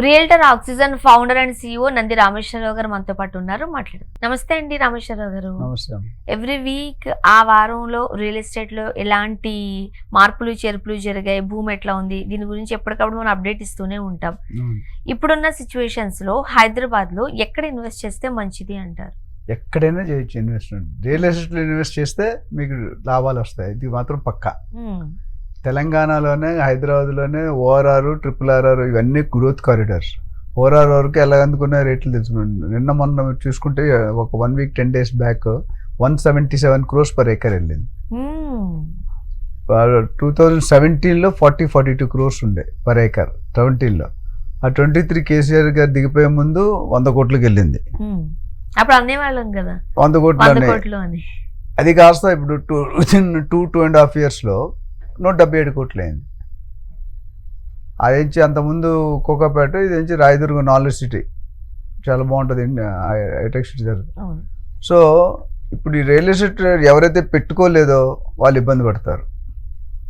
Realtor oxygen founder and CEO Nandi Rameshwar Rao గారు మనతో పాటు ఉన్నారు. మాట్లాడు. నమస్తే అండి రామేశ్వరరావు గారు. నమస్తే. ఎవ్రీ వీక్ ఆ వారంలో రియల్ ఎస్టేట్ లో ఎలాంటి మార్పులు చేర్పులు జరిగాయి, భూమి ఎట్లా ఉంది, దీని గురించి ఎప్పటికప్పుడు మనం అప్డేట్ ఇస్తూనే ఉంటాం. ఇప్పుడున్న సిచ్యువేషన్స్ లో హైదరాబాద్ లో ఎక్కడ ఇన్వెస్ట్ చేస్తే మంచిది అంటారు? ఎక్కడైనా చేయొచ్చు ఇన్వెస్ట్మెంట్. రియల్ ఎస్టేట్ లో ఇన్వెస్ట్ చేస్తే మీకు లాభాలు వస్తాయి, ఇది మాత్రం పక్కా. తెలంగాణలోనే, హైదరాబాద్లోనే ORR, RRR ఇవన్నీ గ్రోత్ కారిడార్స్. ORRకి ఎలా అందుకున్న రేట్లు తెలుసుకున్నాను. నిన్న మొన్న చూసుకుంటే ఒక 1 week 10 days back 177 crores per acre వెళ్ళింది. 2017లో 40-42 crores ఉండే పర్ ఏకర్. 17లో ఆ 23 కేసీఆర్ గారు దిగిపోయే ముందు 100 కోట్లకి వెళ్ళింది. అప్పుడు అనేవాళ్ళం కదా 100 కోట్లు అని. అది కాస్త ఇప్పుడు 2.5 yearsలో 177 కోట్లు అయింది. అదించి అంతకుముందు కోకాపేట, ఇది రాయదుర్గం నాలెడ్జ్ సిటీ చాలా బాగుంటుంది, హైటెక్ సిటీ జరుగుతుంది. సో ఇప్పుడు ఈ రియల్ ఎస్టేట్ ఎవరైతే పెట్టుకోలేదో వాళ్ళు ఇబ్బంది పడతారు,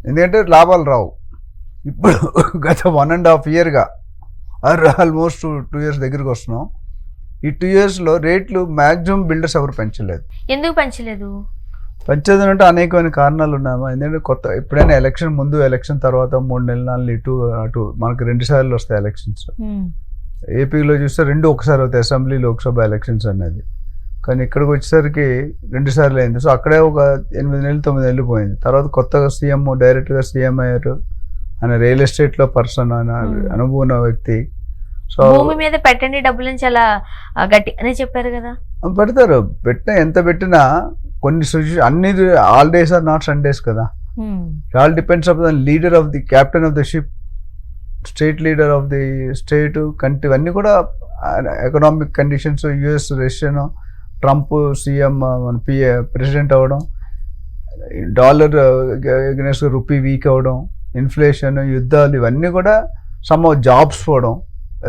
ఎందుకంటే లాభాలు రావు. ఇప్పుడు గత 1.5 yearగా ఆల్మోస్ట్ 2 years దగ్గరికి వస్తున్నాం. ఈ 2 yearsలో రేట్లు మ్యాక్సిమం బిల్డర్స్ ఎవరు పెంచలేదు. ఎందుకు పెంచలేదు? పెంచదంటే అనేకమైన కారణాలు ఉన్నాయా. ఎందుకంటే కొత్త ఎప్పుడైనా ఎలక్షన్ ముందు, ఎలక్షన్ తర్వాత 3 నెలలు 4 ఇటు అటు మనకు 2 సార్లు వస్తాయి ఎలక్షన్స్. ఏపీలో చూస్తే 2 ఒకసారి అవుతాయి, అసెంబ్లీ, లోక్సభ ఎలక్షన్స్ అనేది. కానీ ఇక్కడికి వచ్చేసరికి 2 సార్లు అయింది. సో అక్కడే ఒక 8 నెలలు 9 నెలలు పోయింది. తర్వాత కొత్తగా సీఎం, డైరెక్ట్గా సీఎం అయ్యారు. ఆయన రియల్ ఎస్టేట్లో పర్సన్, ఆయన అనుభవం ఉన్న వ్యక్తి. సో భూమి మీద పెట్టండి డబ్బులని చాలా గట్టి అని చెప్పారు కదా. పెడతారు, పెట్టినా ఎంత పెట్టినా కొన్ని సిచ్యువేషన్, అన్ని all days are not Sundays కదా. All depends of the leader of the captain of the ship, state leader of the state, country, ఇవన్నీ కూడా economic conditions, US Russian, Trump CM, మన ప్రెసిడెంట్ అవ్వడం, డాలర్ అగైన్స్ట్ రూపీ వీక్ అవ్వడం, inflation, యుద్ధాలు, ఇవన్నీ కూడా some jobs పోవడం,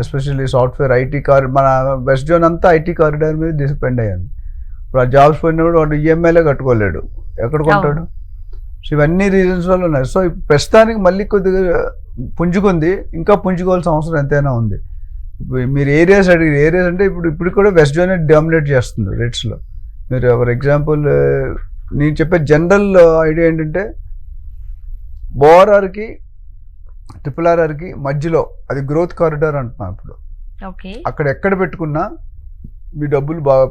especially software, IT మన వెస్ట్ జోన్ అంతా IT కారిడార్ మీద డిపెండ్ అయ్యాను. ఇప్పుడు ఆ జాబ్స్ పోయినప్పుడు వాడు EMIలే కట్టుకోలేడు, ఎక్కడ కొంటాడు? సో ఇవన్నీ రీజన్స్ వల్ల ఉన్నాయి. సో ప్రస్తుతానికి మళ్ళీ కొద్దిగా పుంజుకుంది, ఇంకా పుంజుకోవాల్సిన అవసరం ఎంతైనా ఉంది. ఇప్పుడు మీరు ఏరియాస్ అడిగి, ఏరియాస్ అంటే ఇప్పుడు కూడా వెస్ట్ జోనే డామినేట్ చేస్తుంది రేట్స్లో. మీరు ఫర్ ఎగ్జాంపుల్ నేను చెప్పే జనరల్ ఐడియా ఏంటంటే, ORRకి RRRకి మధ్యలో అది గ్రోత్ కారిడార్ అంటున్నాం. ఇప్పుడు అక్కడ ఎక్కడ పెట్టుకున్నా మీ డబ్బులు బాగా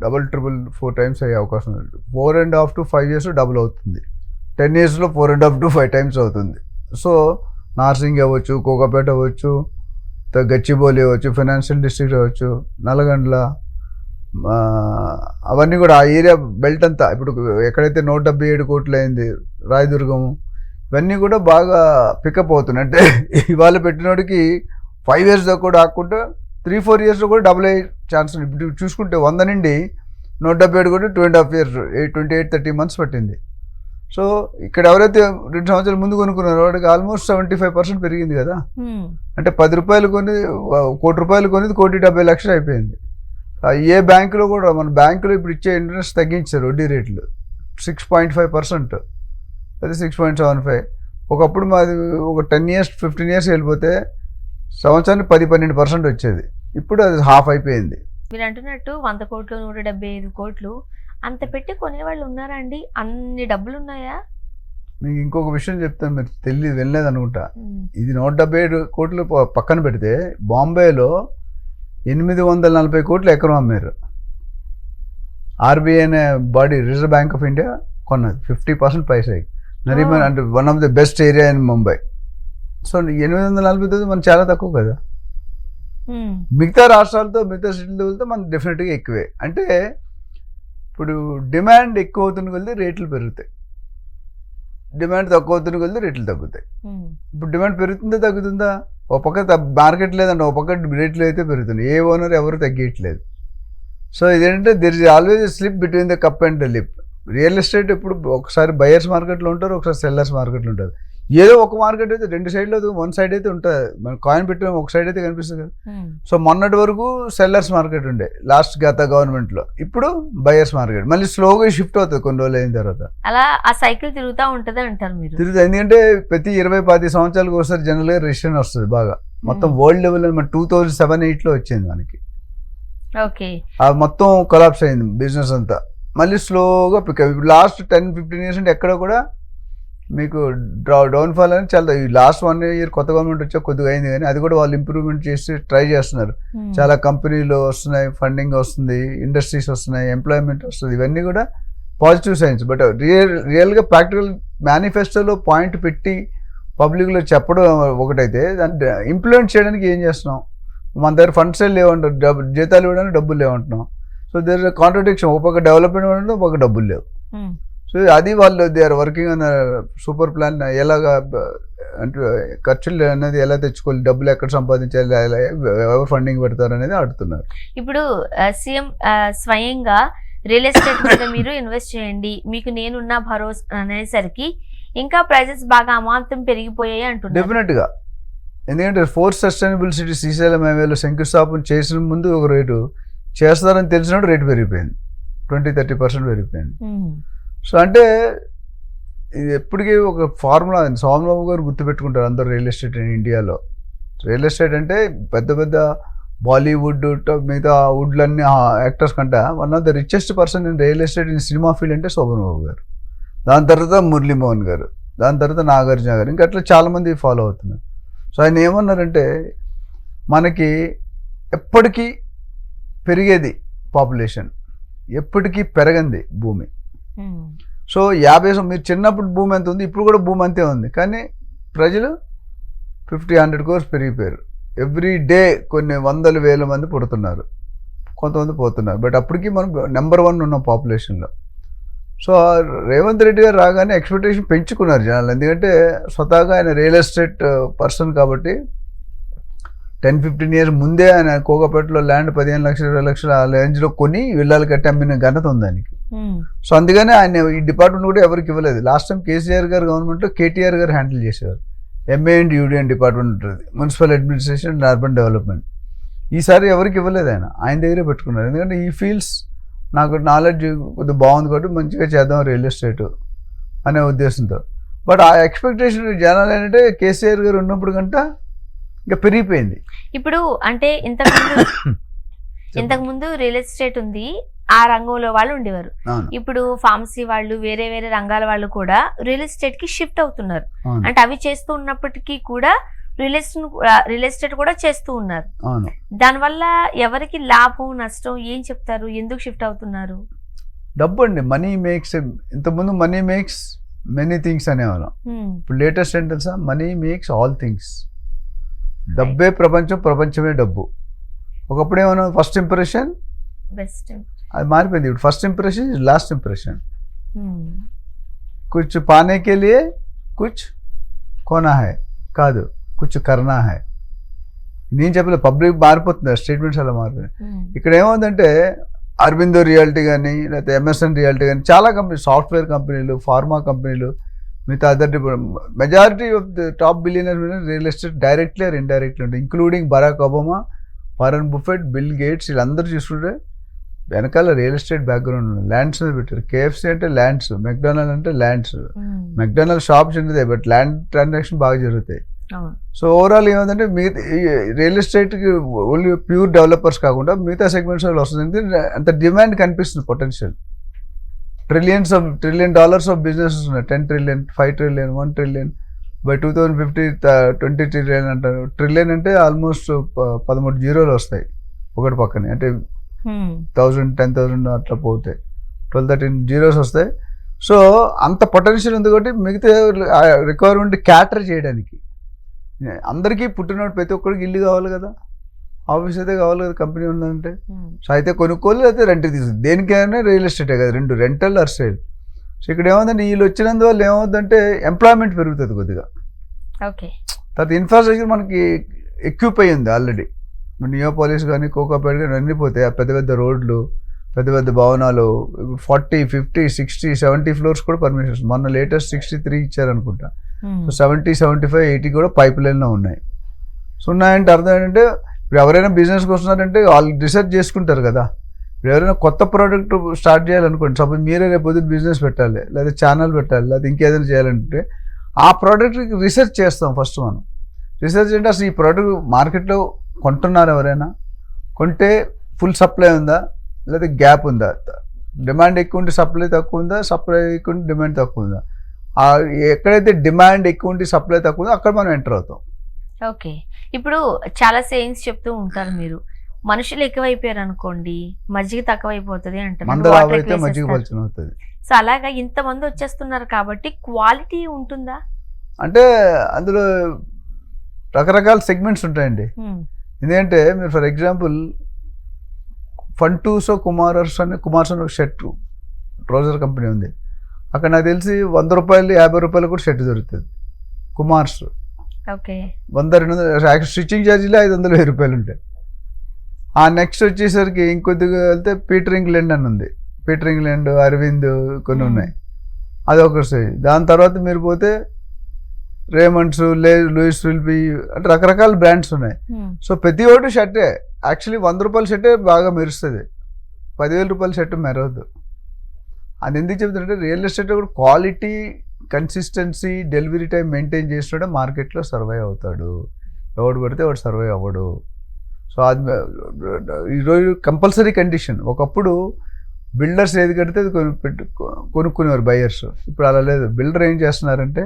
డబుల్, ట్రిపుల్, 4 times అయ్యే అవకాశం ఉంది. 4.5 to 5 years డబుల్ అవుతుంది. 10 yearsలో 4.5 to 5 times అవుతుంది. సో నార్సింగ్ అవ్వచ్చు, కోకాపేట అవ్వచ్చు, గచ్చిబౌలి అవ్వచ్చు, ఫైనాన్షియల్ డిస్ట్రిక్ట్ అవ్వచ్చు, నల్గొండ, అవన్నీ కూడా ఆ ఏరియా బెల్ట్ అంతా ఇప్పుడు ఎక్కడైతే 177 కోట్లు అయింది, రాయదుర్గం, ఇవన్నీ కూడా బాగా పికప్ అవుతున్నాయి. అంటే ఇవాళ పెట్టినోడికి 5 years దాకా కూడా ఆకుండా 3-4 yearsలో కూడా డబుల్ అయ్యే ఛాన్స్ ఉంది. ఇప్పుడు చూసుకుంటే 100 నుండి 177 కూడా 2.5 years, 28-30 months పట్టింది. సో ఇక్కడ ఎవరైతే 2 సంవత్సరాల ముందు కొనుక్కున్నారో వాడికి ఆల్మోస్ట్ 75% పెరిగింది కదా. అంటే 10 రూపాయలు కొని, 1 కోటి రూపాయలు కొనేది 1,70,00,000 అయిపోయింది. ఏ బ్యాంకులో కూడా, మన బ్యాంకులో ఇప్పుడు ఇచ్చే ఇంట్రెస్ట్ తగ్గించారు, వడ్డీ రేట్లు 6.5%, అది 6.75. ఒకప్పుడు మాది ఒక 10 years 15 years వెళ్ళిపోతే సంవత్సరానికి 10-12% వచ్చేది. ఇప్పుడు అది హాఫ్ అయిపోయింది. మీరు అంటున్నట్టు 100 కోట్లు, 175 కోట్లు అంత పెట్టి కొనేవాళ్ళు ఉన్నారా అండి? అన్ని డబ్బులు ఉన్నాయా? మీకు ఇంకొక విషయం చెప్తాను, మీరు తెలియదు, వెళ్ళలేదు అనుకుంటా. ఇది 177 కోట్లు పక్కన పెడితే బాంబేలో 840 కోట్లు ఎకరం అమ్మారు. RBI అనే body, reserve bank of India కొన్నది 50% ప్రైస్ హైక్. నరీమన్ అంటే one of the best area in Mumbai. So 849 మనం చాలా తక్కువ కదా. మిగతా రాష్ట్రాలతో, మిగతా సిటీలతో మనం డెఫినెట్గా ఎక్కువే. అంటే ఇప్పుడు డిమాండ్ ఎక్కువ అవుతున్న కొద్దీ రేట్లు పెరుగుతాయి, డిమాండ్ తక్కువ అవుతున్న కొద్దీ రేట్లు తగ్గుతాయి. ఇప్పుడు డిమాండ్ పెరుగుతుందా తగ్గుతుందా? ఒక పక్క మార్కెట్ లేదంటే ఒక పక్క రేట్లు అయితే పెరుగుతున్నాయి. ఏ ఓనర్ ఎవరు తగ్గించట్లేదు. సో ఇదేంటంటే there is always slip between the cup and the lip. Real estate ఇప్పుడు ఒకసారి బయర్స్ మార్కెట్లో ఉంటారు, ఒకసారి సెల్లర్స్ మార్కెట్లో ఉంటారు. ఏదో ఒక మార్కెట్ అయితే 2 sides, 1 side అయితే ఉంటుంది. మనం కాయిన్ పెట్టిన ఒక సైడ్ అయితే కనిపిస్తుంది కదా. సో మొన్నటి వరకు సెల్లర్స్ మార్కెట్ ఉండే లాస్ట్ గత గవర్నమెంట్లో, ఇప్పుడు బయర్స్ మార్కెట్ మళ్ళీ స్లోగా షిఫ్ట్ అవుతుంది కొన్ని రోజులు అయిన తర్వాత. అలా ఆ సైకిల్ తిరుగుతూ ఉంటుంది అంటారు మీరు? తిరుగుతుంది, ఎందుకంటే ప్రతి 20-10 సంవత్సరాలకు ఒకసారి జనరల్గా రెసిషన్ వస్తుంది బాగా. మొత్తం వరల్డ్ లెవెల్ మన 2007-8లో వచ్చింది మనకి. ఓకే. అది మొత్తం కొలాప్స్ అయింది బిజినెస్ అంతా. మళ్ళీ స్లోగా పికప్. లాస్ట్ 10-15 ఇయర్స్ అంటే ఎక్కడ కూడా మీకు డౌన్ఫాల్ అని చాలా. ఈ లాస్ట్ 1 year కొత్త గవర్నమెంట్ వచ్చా కొద్దిగా అయింది, కానీ అది కూడా వాళ్ళు ఇంప్రూవ్మెంట్ చేసి ట్రై చేస్తున్నారు. చాలా కంపెనీలు వస్తున్నాయి, ఫండింగ్ వస్తుంది, ఇండస్ట్రీస్ వస్తున్నాయి, ఎంప్లాయ్మెంట్ వస్తుంది, ఇవన్నీ కూడా పాజిటివ్ సైన్స్. బట్ రియల్గా ప్రాక్టికల్ మేనిఫెస్టోలో పాయింట్ పెట్టి పబ్లిక్లో చెప్పడం ఒకటైతే, దాన్ని ఇంప్లిమెంట్ చేయడానికి ఏం చేస్తున్నాం? మన దగ్గర ఫండ్స్ లేవంటారు, జీతాలు ఇవ్వడానికి డబ్బులు లేవంటున్నాం. So there contradiction. ఒక పక్క డెవలప్మెంట్ అంటే ఒక డబ్బులు లేవు. సో అది వాళ్ళు they are working on super plan. ఎలాగా అంటే ఖర్చులు అనేది ఎలా తెచ్చుకోవాలి, డబ్బులు ఎక్కడ సంపాదించాలి, ఎవరు ఫండింగ్ పెడతారు అనేది ఆడుతున్నారు. ఇప్పుడు సీఎం స్వయంగా రియల్ ఎస్టేట్ మీద మీరు ఇన్వెస్ట్ చేయండి, మీకు నేనున్న భరోసా అనేసరికి ఇంకా ప్రైజెస్ బాగా అమాంతం పెరిగిపోయాయి అంటున్నారు. డెఫినెట్గా. ఎందుకంటే 4th సస్టైనబుల్ సిటీ శ్రీశైలం హైవేలో శంకుస్థాపన చేసిన ముందు ఒక రేటు, చేస్తారని తెలిసినప్పుడు రేటు పెరిగిపోయింది, 20-30% పెరిగిపోయింది. సో అంటే ఇది ఎప్పటికీ ఒక ఫార్ములా. సోమబాబు గారు గుర్తుపెట్టుకుంటారు అందరూ రియల్ ఎస్టేట్ ఇండియాలో. రియల్ ఎస్టేట్ అంటే పెద్ద పెద్ద బాలీవుడ్ మిగతా వుడ్లన్నీ యాక్టర్స్ కంటే one of the richest person in real estate in cinema field అంటే శోభన్ గారు, దాని తర్వాత మురళీమోహన్ గారు, దాని తర్వాత నాగార్జున గారు, ఇంకా అట్లా చాలామంది ఫాలో అవుతున్నారు. సో ఆయన ఏమన్నారంటే, మనకి ఎప్పటికీ పెరిగేది పాపులేషన్, ఎప్పటికీ పెరగంది భూమి. సో 50 మీరు చిన్నప్పుడు భూమి ఎంత ఉంది, ఇప్పుడు కూడా భూమి అంతే ఉంది, కానీ ప్రజలు 50-100 crores పెరిగిపోయారు. ఎవ్రీ డే కొన్ని 100,000 మంది పుడుతున్నారు, కొంతమంది పోతున్నారు. బట్ అప్పటికి మనం నెంబర్ 1 ఉన్నాం పాపులేషన్లో. సో రేవంత్ రెడ్డి గారు రాగానే ఎక్స్పెక్టేషన్ పెంచుకున్నారు జనాలు. ఎందుకంటే స్వతహాగా ఆయన రియల్ ఎస్టేట్ పర్సన్ కాబట్టి 10-15 years ముందే ఆయన కోకపేటలో ల్యాండ్ 15 లక్షలు 20 లక్షలు ఆ రేంజ్లో కొని విల్లాలు కట్టి అమ్మిన ఘనత ఉంది దానికి. సో అందుకనే ఆయన ఈ డిపార్ట్మెంట్ కూడా ఎవరికి ఇవ్వలేదు. లాస్ట్ టైం కేసీఆర్ గారు గవర్నమెంట్లో కేటీఆర్ గారు హ్యాండిల్ చేసేవారు. MA అండ్ UDN డిపార్ట్మెంట్ ఉంటుంది, municipal administration and urban development. ఈసారి ఎవరికి ఇవ్వలేదు, ఆయన దగ్గరే పెట్టుకున్నారు. ఎందుకంటే ఈ ఫీల్డ్స్ నాకు నాలెడ్జ్ కొద్దిగా బాగుంది కాబట్టి మంచిగా చేద్దాం రియల్ ఎస్టేట్ అనే ఉద్దేశంతో. బట్ ఆ ఎక్స్పెక్టేషన్ జనాలు ఏంటంటే కేసీఆర్ గారు ఉన్నప్పుడు కంట ఇంకా పెరిగిపోయింది. ఇప్పుడు అంటే ఇంతకుముందు రియల్ ఎస్టేట్ ఉంది, ఆ రంగంలో వాళ్ళు ఉండేవారు. ఇప్పుడు ఫార్మసీ వాళ్ళు, వేరే వేరే రంగాల వాళ్ళు కూడా రియల్ ఎస్టేట్ కి షిఫ్ట్ అవుతున్నారు. అంటే అవి చేస్తూ ఉన్నప్పటికీ కూడా రియల్ ఎస్టేట్ కూడా చేస్తూ ఉన్నారు. దానివల్ల ఎవరికి లాభం నష్టం ఏం చెప్తారు? ఎందుకు షిఫ్ట్ అవుతున్నారు? డబ్బు అండి, మనీ మేక్స్. ఇంతకుముందు మనీ మేక్స్ మెనీ థింగ్స్ అనేవాళ్ళం. ఇప్పుడు లేటెస్ట్ ఏంటి తెలుసా? Money makes all things. డబ్బే ప్రపంచం, ప్రపంచమే డబ్బు. ఒకప్పుడు ఏమన్నా ఫస్ట్ ఇంప్రెషన్ బెస్ట్, అది మారిపోయింది. ఇప్పుడు first impression is last impression. కుచ్ పానే కే లియే కుచ్ కోనా హై కాదు, కుచ్ కర్నా హై. నేను చెప్పలేదు, పబ్లిక్ మారిపోతుంది, స్టేట్మెంట్స్ అలా మారిపోయింది. ఇక్కడ ఏముందంటే అరబిందో రియాలిటీ కానీ, లేకపోతే MSN రియాలిటీ కానీ, చాలా కంపెనీలు, సాఫ్ట్వేర్ కంపెనీలు, ఫార్మా కంపెనీలు, మిగతా other majority of the top billionaire real estate directly or indirectly ఉంటుంది. Including Barack Obama, Warren Buffett, Bill Gates, వీళ్ళందరూ చూసుకుంటే వెనకాల రియల్ ఎస్టేట్ బ్యాక్గ్రౌండ్ ఉంది. ల్యాండ్స్ మీద పెట్టారు. KFC అంటే ల్యాండ్స్, మెక్డొనాల్డ్ అంటే ల్యాండ్స్. మెక్డొనాల్డ్ షాప్ చిన్నదే, బట్ ల్యాండ్ ట్రాన్సాక్షన్ బాగా జరుగుతాయి. సో ఓవరాల్ ఏమంటే మిగతా రియల్ ఎస్టేట్కి ఓన్లీ ప్యూర్ డెవలపర్స్ కాకుండా మిగతా సెగ్మెంట్స్ వాళ్ళు వస్తుంది. అంత డిమాండ్ కనిపిస్తుంది, పొటెన్షియల్. $1 trillion ఆఫ్ బిజినెసెస్ ఉన్నాయి. 10 trillion, 5 trillion, 1 trillion. By 2050 20 trillion అంటారు. ట్రిలియన్ అంటే ఆల్మోస్ట్ 13 జీరోలు వస్తాయి ఒకటి పక్కనే. అంటే 1000, 10,000 అట్లా పోతాయి, 12-13 జీరోస్ వస్తాయి. సో అంత పొటెన్షియల్ ఉంది కాబట్టి మిగతా రిక్వైర్మెంట్ క్యాటర్ చేయడానికి అందరికీ పుట్టినప్పుడు ప్రతి ఒక్కరికి ఇల్లు కావాలి కదా, ఆఫీస్ అయితే కావాలి కదా, కంపెనీ ఉందంటే. సో అయితే కొనుక్కోవాలి, అయితే రెంట్కి తీసుకుంది. దేనికైనా రియల్ ఎస్టేటే కదా, రెండు, రెంటల్ ఆర్ సేల్. సో ఇక్కడ ఏమవుతుందంటే వీళ్ళు వచ్చినందువల్ల ఏమవుతుందంటే ఎంప్లాయ్మెంట్ పెరుగుతుంది కొద్దిగా. ఓకే. తర్వాత ఇన్ఫ్రాస్ట్రక్చర్ మనకి ఎక్విప్ అయ్యింది ఆల్రెడీ. నియోపాలిస్ కానీ, కోకాపేట కానీ అన్నీ పోతాయి. పెద్ద పెద్ద రోడ్లు, పెద్ద పెద్ద భవనాలు, 40, 50, 60, 70 ఫ్లోర్స్ కూడా పర్మిషన్స్. మొన్న లేటెస్ట్ 63 ఇచ్చారనుకుంటా. సో 70, 75, 80 కూడా పైప్ లైన్లో ఉన్నాయి. సో ఉన్నాయంటే అర్థం ఏంటంటే ఇప్పుడు ఎవరైనా బిజినెస్కి వస్తున్నారంటే వాళ్ళు రీసెర్చ్ చేసుకుంటారు కదా. ఇప్పుడు ఎవరైనా కొత్త ప్రోడక్ట్ స్టార్ట్ చేయాలనుకోండి, సపోజ్ మీరే రేపు పొద్దున్న బిజినెస్ పెట్టాలి, లేదా ఛానల్ పెట్టాలి, లేదా ఇంకేదైనా చేయాలంటే ఆ ప్రోడక్ట్కి రీసెర్చ్ చేస్తాం ఫస్ట్ మనం. రీసెర్చ్ అంటే అసలు ఈ ప్రోడక్ట్ మార్కెట్లో కొంటున్నారు ఎవరైనా, కొంటే ఫుల్ సప్లై ఉందా లేదా గ్యాప్ ఉందా, డిమాండ్ ఎక్కువ ఉంటే సప్లై తక్కువ ఉందా, సప్లై ఎక్కువ ఉంటే డిమాండ్ తక్కువ ఉందా, ఎక్కడైతే డిమాండ్ ఎక్కువ ఉంటే సప్లై తక్కువ ఉందో అక్కడ మనం ఎంటర్ అవుతాం. ఓకే, ఇప్పుడు చాలా సేయింగ్స్ చెప్తూ ఉంటారు మీరు, మనుషులు ఎక్కువైపోయారు అనుకోండి మజ్జిగ తక్కువైపోతుంది అంటారు, మందలాభ అయితే మజ్జిగ పలచన అవుతుంది. సో అలాగా ఇంతమంది వచ్చేస్తున్నారు కాబట్టి క్వాలిటీ ఉంటుందా అంటే అందులో రకరకాల సెగ్మెంట్స్ ఉంటాయండి. ఎందుకంటే మీరు ఫర్ ఎగ్జాంపుల్ ఫంటూసో కుమార్స్ అని ఒక షర్ట్ ట్రౌజర్ కంపెనీ ఉంది, అక్కడ నాకు తెలిసి 100 రూపాయలు 50 రూపాయలు కూడా షర్ట్ దొరుకుతుంది కుమార్స్. ఓకే, 100-200 స్టిచ్చింగ్ ఛార్జీలు 500-1000 రూపాయలు ఉంటాయి. ఆ నెక్స్ట్ వచ్చేసరికి ఇంకొద్దిగా వెళ్తే పీటర్ ఇంగ్లాండ్ అని ఉంది, పీటర్ ఇంగ్లాండ్, అరవింద్ కొన్ని ఉన్నాయి, అదొక స్టేజ్. దాని తర్వాత మీరు పోతే రేమండ్స్, లూయిస్ విల్బీ అంటే రకరకాల బ్రాండ్స్ ఉన్నాయి. సో ప్రతి ఒక్కటి షర్టే యాక్చువల్లీ 100 రూపాయల షర్టే బాగా మెరుస్తుంది, 10,000 రూపాయల షర్ట్ మెరవద్దు. అది ఎందుకు చెప్తుంటే రియల్ ఎస్టేట్ కూడా quality, consistency, delivery time maintain చేసినట్టే మార్కెట్లో సర్వైవ్ అవుతాడు. ఎవడు పడితే వాడు సర్వైవ్ అవ్వడు. సో అది ఈరోజు కంపల్సరీ కండిషన్. ఒకప్పుడు బిల్డర్స్ ఏది కడితే అది కొనుక్కునేవారు బయ్యర్స్, ఇప్పుడు అలా లేదు. బిల్డర్ ఏం చేస్తున్నారంటే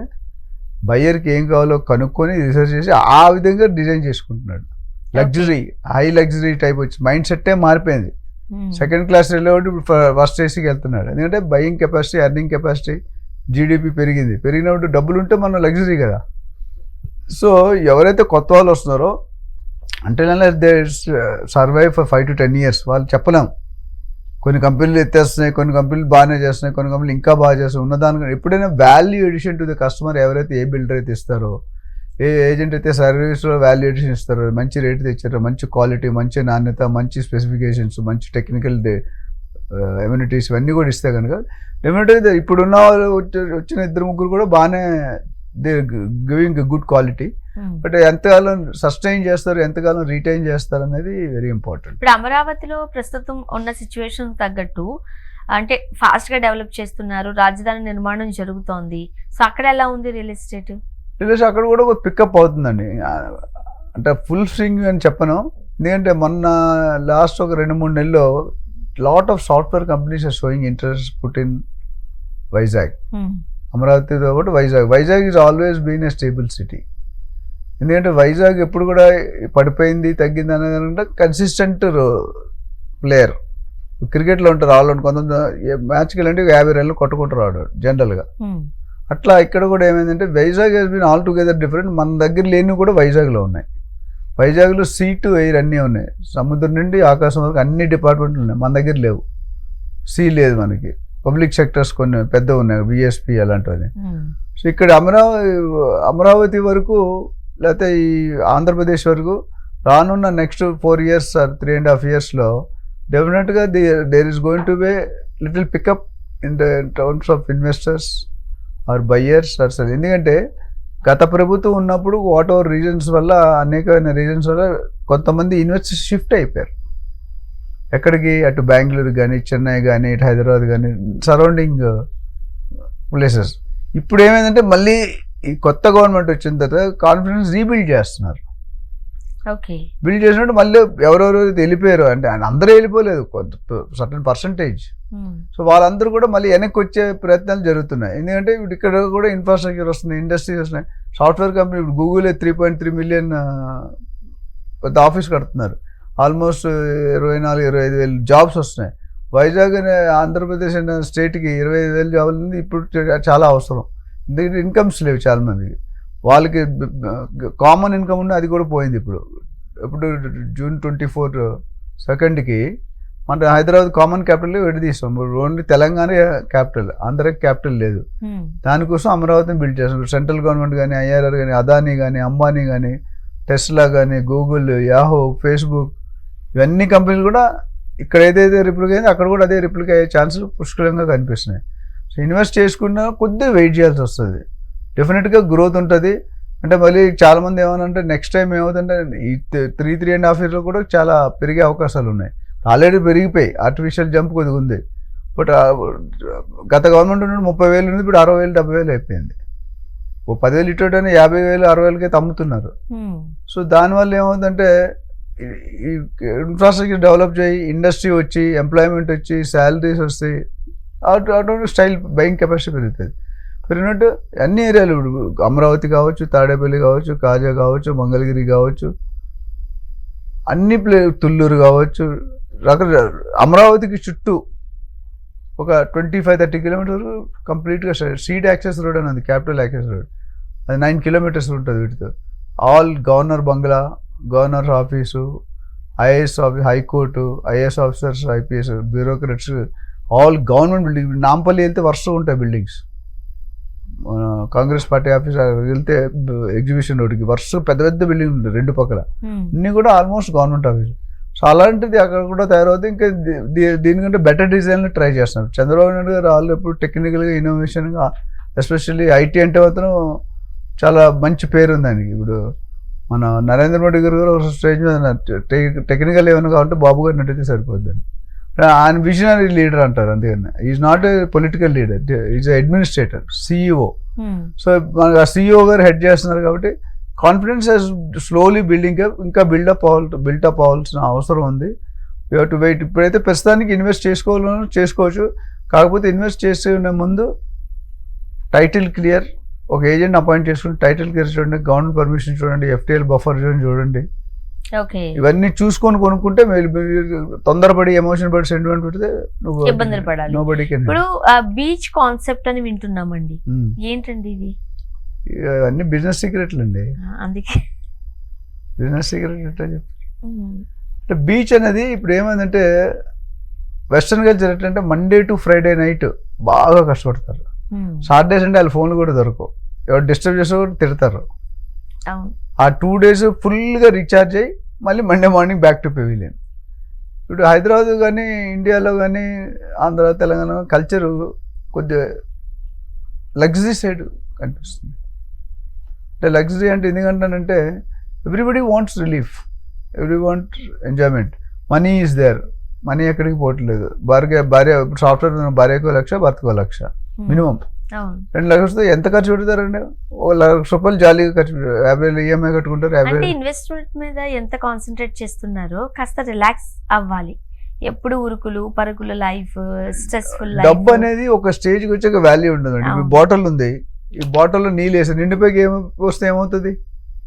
బయ్యర్కి ఏం కావాలో కనుక్కొని రీసెర్చ్ చేసి ఆ విధంగా డిజైన్ చేసుకుంటున్నాడు. లగ్జరీ, హై లగ్జరీ టైప్ వచ్చి మైండ్ సెట్టే మారిపోయింది. సెకండ్ క్లాస్ వెళ్ళేవాడు ఇప్పుడు ఫస్ట్ ఏసీకి వెళ్తున్నాడు. ఎందుకంటే buying capacity, earning capacity, GDP పెరిగినప్పుడు డబ్బులు ఉంటే మనం లగ్జరీ కదా. సో ఎవరైతే కొత్త వాళ్ళు వస్తున్నారో అంటే they survive for 5 to 10 years వాళ్ళు చెప్పలేం. కొన్ని కంపెనీలు ఎత్తేస్తున్నాయి, కొన్ని కంపెనీలు బాగానే చేస్తున్నాయి, కొన్ని కంపెనీలు ఇంకా బాగా చేస్తున్నాయి. ఉన్నదానికన్నా ఎప్పుడైనా value addition to the customer ఎవరైతే ఏ బిల్డర్ అయితే ఇస్తారో, ఏ ఏజెంట్ అయితే సర్వీస్లో వాల్యూ ఎడిషన్ ఇస్తారో, మంచి రేటు తెచ్చారో, మంచి క్వాలిటీ, మంచి నాణ్యత, మంచి స్పెసిఫికేషన్స్, మంచి టెక్నికల్ ఎమ్యూనిటీస్ ఇవన్నీ కూడా ఇస్తే కనుక డెఫినెట్గా ఇప్పుడున్న వాళ్ళు వచ్చిన 2-3 కూడా బాగానే they giving good quality. But ఎంతకాలం సస్టైన్ చేస్తారు, ఎంతకాలం రీటైన్ చేస్తారు అనేది వెరీ ఇంపార్టెంట్. ఇప్పుడు అమరావతిలో ప్రస్తుతం ఉన్న సిచ్యువేషన్ తగ్గట్టు అంటే ఫాస్ట్ గా డెవలప్ చేస్తున్నారు, రాజధాని నిర్మాణం జరుగుతోంది. సో అక్కడ ఎలా ఉంది రియల్ ఎస్టేట్? అక్కడ కూడా ఒక పికప్ అవుతుందండి. అంటే ఫుల్ స్వింగ్ అని చెప్పను, ఎందుకంటే మొన్న లాస్ట్ ఒక 2-3 నెలల్లో lot of software companies are showing interest put in Vizag. అమరావతితో పాటు Vizag is always been a stable city. ఎందుకంటే వైజాగ్ ఎప్పుడు కూడా పడిపోయింది, తగ్గింది అనేది అంటే కన్సిస్టెంట్ ప్లేయర్. క్రికెట్లో ఉంటారు ఆల్రౌండ్, కొంతమంది మ్యాచ్కి వెళ్ళంటే 50 రన్లు కొట్టుకుంటారు ఆడాడు జనరల్గా. అట్లా ఇక్కడ కూడా ఏమైందంటే Vizag has been altogether different. మన దగ్గర లేనివి కూడా వైజాగ్లో ఉన్నాయి. వైజాగ్లో సీ టు ఎయిర్ అన్నీ ఉన్నాయి, సముద్రం నుండి ఆకాశం వరకు అన్ని డిపార్ట్మెంట్లు ఉన్నాయి. మన దగ్గర లేవు, సీ లేదు మనకి. పబ్లిక్ సెక్టర్స్ కొన్ని పెద్ద ఉన్నాయి, బిఎస్పి అలాంటివి. సో ఇక్కడ అమరావతి వరకు లేకపోతే ఈ ఆంధ్రప్రదేశ్ వరకు రానున్న నెక్స్ట్ 4 years or 3.5 yearsలో డెఫినెట్గా there is going to be little pickup in terms of investors or buyers or sell. ఎందుకంటే గత ప్రభుత్వం ఉన్నప్పుడు వాట్ ఎవర్ రీజన్స్ వల్ల, అనేకమైన రీజన్స్ వల్ల కొంతమంది ఇన్వెస్టర్స్ షిఫ్ట్ అయిపోయారు. ఎక్కడికి? అటు బెంగళూరు కానీ, చెన్నై కానీ, ఇటు హైదరాబాద్ కానీ, సరౌండింగ్ ప్లేసెస్. ఇప్పుడు ఏమైందంటే మళ్ళీ ఈ కొత్త గవర్నమెంట్ వచ్చిన తర్వాత కాన్ఫిడెన్స్ రీబిల్డ్ చేస్తున్నారు. బిల్డ్ చేసినట్టు మళ్ళీ ఎవరెవరు వెళ్ళిపోయారు అంటే అందరూ వెళ్ళిపోలేదు, కొంత సర్టన్ పర్సంటేజ్. సో వాళ్ళందరూ కూడా మళ్ళీ వెనక్కి వచ్చే ప్రయత్నాలు జరుగుతున్నాయి. ఎందుకంటే ఇప్పుడు ఇక్కడ కూడా ఇన్ఫ్రాస్ట్రక్చర్ వస్తుంది, ఇండస్ట్రీస్ వస్తున్నాయి. సాఫ్ట్వేర్ కంపెనీ ఇప్పుడు గూగులే 3.3 million పెద్ద ఆఫీస్ కడుతున్నారు. ఆల్మోస్ట్ 24-25 వేల జాబ్స్ వస్తున్నాయి. వైజాగ్ అనే ఆంధ్రప్రదేశ్ అనే స్టేట్కి 25,000 జాబులు ఉంది. ఇప్పుడు చాలా అవసరం, ఎందుకంటే ఇన్కమ్స్ లేవు చాలా మందికి. వాళ్ళకి కామన్ ఇన్కమ్ ఉన్న అది కూడా పోయింది. ఇప్పుడు June 24 మన హైదరాబాద్ కామన్ క్యాపిటల్ విడదీస్తాం. ఓన్లీ తెలంగాణ క్యాపిటల్, ఆంధ్రకి క్యాపిటల్ లేదు. దానికోసం అమరావతిని బిల్డ్ చేస్తాం. సెంట్రల్ గవర్నమెంట్ కానీ, IRR కానీ, అదానీ కానీ, అంబానీ కానీ, టెస్లా కానీ, గూగుల్, యాహూ, ఫేస్బుక్ ఇవన్నీ కంపెనీలు కూడా ఇక్కడ ఏదైతే రిప్లిక్ అయిందో అక్కడ కూడా అదే రిప్లిక్ అయ్యే ఛాన్సులు పుష్కలంగా కనిపిస్తున్నాయి. సో ఇన్వెస్ట్ చేసుకున్నా కొద్దిగా వెయిట్ చేయాల్సి వస్తుంది. డెఫినెట్గా గ్రోత్ ఉంటుంది. అంటే మళ్ళీ చాలామంది ఏమనంటే నెక్స్ట్ టైం ఏమవుతుందంటే ఈ 3.5 yearsలో కూడా చాలా పెరిగే అవకాశాలు ఉన్నాయి. ఆల్రెడీ పెరిగిపోయి ఆర్టిఫిషియల్ జంప్ కొద్దిగా ఉంది. బట్ గత గవర్నమెంట్ నుండి 30,000 ఉంది, ఇప్పుడు 60,000-70,000 అయిపోయింది. ఓ 10,000 ఇటోటని 50,000 60,000కి అయితే అమ్ముతున్నారు. సో దానివల్ల ఏమవుతుందంటే ఈ ఇన్ఫ్రాస్ట్రక్చర్ డెవలప్ చేయి, ఇండస్ట్రీ వచ్చి, ఎంప్లాయ్మెంట్ వచ్చి, శాలరీస్ వస్తాయి, ఆటోమేటిక్ స్టైల్ బయింగ్ కెపాసిటీ పెరుగుతుంది. పెరిగినట్టు అన్ని ఏరియాలు ఇప్పుడు అమరావతి కావచ్చు, తాడేపల్లి కావచ్చు, కాజా కావచ్చు, మంగళగిరి కావచ్చు, అన్ని తుళ్ళూరు కావచ్చు, అమరావతికి చుట్టూ ఒక 25-30 కిలోమీటర్ కంప్లీట్గా సీడ్ యాక్సెస్ రోడ్ అని ఉంది, క్యాపిటల్ యాక్సెస్ రోడ్. అది 9 కిలోమీటర్స్ ఉంటుంది వీటితో. All governor bungalow, governor office, IAS office, high court, IAS officers, IPS, bureaucrats, all government building. Nampally వెళ్తే వరుసగా ఉంటాయి బిల్డింగ్స్. కాంగ్రెస్ పార్టీ ఆఫీస్ వెళ్తే ఎగ్జిబిషన్ రోడ్కి వరుస పెద్ద పెద్ద బిల్డింగ్ ఉంటుంది రెండు పక్కల, అన్నీ కూడా ఆల్మోస్ట్ గవర్నమెంట్ ఆఫీస్. సో అలాంటిది అక్కడ కూడా తయారవుతుంది. ఇంకా దీనికంటే బెటర్ డిజైన్లు ట్రై చేస్తున్నారు చంద్రబాబు నాయుడు గారు. వాళ్ళు ఎప్పుడు టెక్నికల్గా, ఇన్నోవేషన్గా, ఎస్పెషల్లీ ఐటీ అంటే మాత్రం చాలా మంచి పేరు ఉంది ఆయనకి. ఇప్పుడు మన నరేంద్ర మోడీ గారు కూడా ఒక స్టేజ్ మీద టెక్నికల్ ఏమైనా కావాలంటే బాబు గారిని అడిగితే సరిపోద్దని. ఆయన విజనరీ లీడర్ అంటారు, అందుకని is not a political leader, is administrator, CEO. So మనకు ఆ సిఇఓ గారు హెడ్ చేస్తున్నారు కాబట్టి కాన్ఫిడెన్స్ స్లోలీ బిల్డింగ్ అప్, ఇంకా బిల్డప్ అవ్వాల్సిన అవసరం ఉంది. You have to wait. ఇప్పుడైతే ప్రస్తుతానికి ఇన్వెస్ట్ చేసుకోవచ్చు. కాకపోతే ఇన్వెస్ట్ చేసే ముందు టైటిల్ క్లియర్, ఒక ఏజెంట్ అపాయింట్ చేసుకుని టైటిల్ క్లియర్ చూడండి, గవర్నమెంట్ పర్మిషన్ చూడండి, FTL బఫర్ జోన్ చూడండి. ఇవన్నీ చూసుకొని కొనుక్కుంటే తొందరపడి, ఎమోషన్ పడి, సెంటిమెంట్ పెడితే నువ్వు ఇబ్బందులు పడాలి. ఇప్పుడు బీచ్ కాన్సెప్ట్ అని వింటున్నామండి, ఏంటండి ఇది? అన్ని బిజినెస్ సీక్రెట్లు అండి, అందుకే బిజినెస్ సీక్రెట్ ఎట్లా చెప్పి. అంటే బీచ్ అనేది ఇప్పుడు ఏమైందంటే వెస్ట్రన్ కల్చర్ ఎట్లంటే మండే టు ఫ్రైడే నైట్ బాగా కష్టపడతారు. సాటర్డేస్ అంటే వాళ్ళ ఫోన్లు కూడా దొరకవు, ఎవరు డిస్టర్బ్ చేస్తే కూడా తిడతారు. ఆ 2 days ఫుల్గా రీఛార్జ్ అయ్యి మళ్ళీ Monday morning back to pavilion. ఇప్పుడు హైదరాబాద్ కానీ, ఇండియాలో కానీ, ఆంధ్ర, తెలంగాణ కల్చరు కొద్దిగా లగ్జరీ సైడ్ కనిపిస్తుంది. అంటే లగ్జరీ అంటే ఎందుకంటానంటే everybody wants relief, every want enjoyment. Money is there, money ఎక్కడికి పోవట్లేదు. భార్య సాఫ్ట్వేర్ భార్యకో 1,00,000, భర్తకో 1,00,000 మినిమం. 2 లక్షలతో ఎంత ఖర్చు పెడతారండి? ₹1,00,000 జాలీగా ఖర్చు, 50,000 EMI కట్టుకుంటారు. 50,000 ఇన్వెస్ట్మెంట్ మీద ఎంత కాన్సన్ట్రేట్ చేస్తున్నారో కాస్త రిలాక్స్ అవ్వాలి. ఎప్పుడు ఉరుకులు పరుగుల లైఫ్, స్ట్రెస్ఫుల్ లైఫ్. డబ్బు అనేది ఒక స్టేజ్కి వచ్చాక వాల్యూ ఉంటుందండి. ఈ బాటిల్ ఉంది, ఈ బాటిల్లో నీళ్ళు వేసి నిండిపోయి వస్తే ఏమవుతుంది?